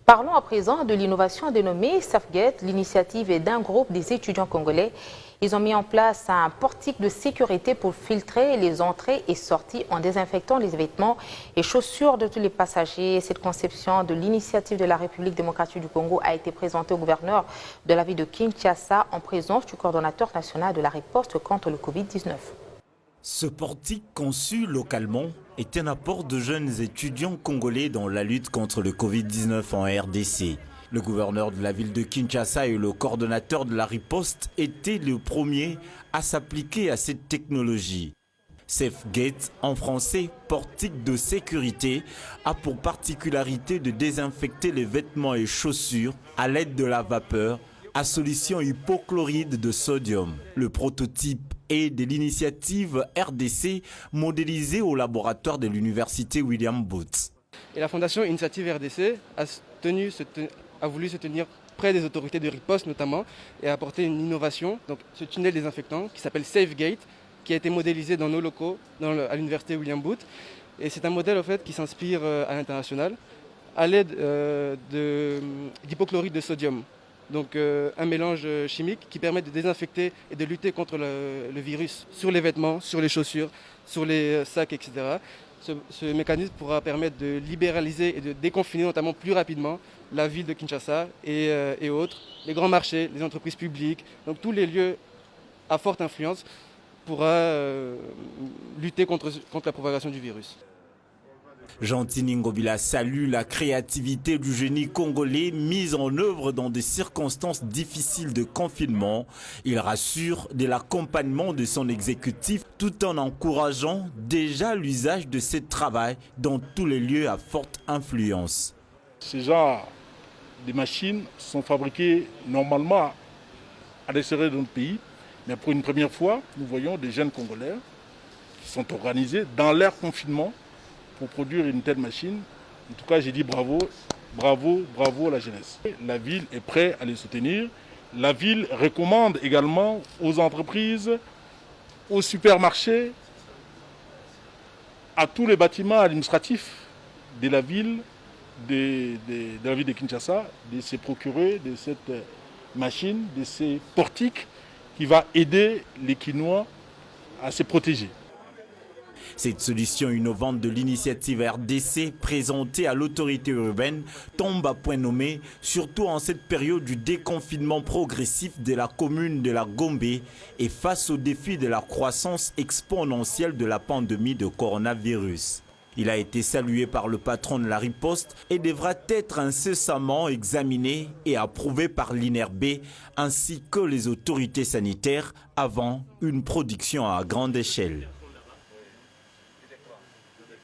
Parlons à présent de l'innovation dénommée SafeGate. L'initiative est d'un groupe des étudiants congolais. Ils ont mis en place un portique de sécurité pour filtrer les entrées et sorties en désinfectant les vêtements et chaussures de tous les passagers. Cette conception de l'initiative de la République démocratique du Congo a été présentée au gouverneur de la ville de Kinshasa en présence du coordonnateur national de la riposte contre le Covid-19. Ce portique conçu localement est un apport de jeunes étudiants congolais dans la lutte contre le Covid-19 en RDC. Le gouverneur de la ville de Kinshasa et le coordonnateur de la riposte étaient les premiers à s'appliquer à cette technologie. SafeGate, en français, portique de sécurité, a pour particularité de désinfecter les vêtements et chaussures à l'aide de la vapeur à solution hypochlorite de sodium. Le prototype est de l'initiative RDC modélisée au laboratoire de l'université William Booth. Et la fondation Initiative RDC a voulu se tenir près des autorités de riposte notamment et apporter une innovation, donc ce tunnel désinfectant qui s'appelle SafeGate, qui a été modélisé dans nos locaux à l'université William Booth. Et c'est un modèle en fait, qui s'inspire à l'international à l'aide d'hypochlorite de sodium. Donc un mélange chimique qui permet de désinfecter et de lutter contre le virus sur les vêtements, sur les chaussures, sur les sacs, etc. Ce mécanisme pourra permettre de libéraliser et de déconfiner notamment plus rapidement la ville de Kinshasa et autres, les grands marchés, les entreprises publiques, donc tous les lieux à forte influence pourra lutter contre la propagation du virus. Gentini Ngobila salue la créativité du génie congolais mise en œuvre dans des circonstances difficiles de confinement. Il rassure de l'accompagnement de son exécutif tout en encourageant déjà l'usage de ce travail dans tous les lieux à forte influence. Ces genre de machines sont fabriquées normalement à l'extérieur de notre pays, mais pour une première fois, nous voyons des jeunes Congolais qui sont organisés dans leur confinement pour produire une telle machine. En tout cas, j'ai dit bravo, bravo, bravo à la jeunesse. La ville est prête à les soutenir. La ville recommande également aux entreprises, aux supermarchés, à tous les bâtiments administratifs de la ville, de la ville de Kinshasa, de se procurer de cette machine, de ces portiques qui va aider les Kinois à se protéger. Cette solution innovante de l'initiative RDC présentée à l'autorité urbaine tombe à point nommé, surtout en cette période du déconfinement progressif de la commune de la Gombe et face au défi de la croissance exponentielle de la pandémie de coronavirus. Il a été salué par le patron de la riposte et devra être incessamment examiné et approuvé par l'INRB ainsi que les autorités sanitaires avant une production à grande échelle.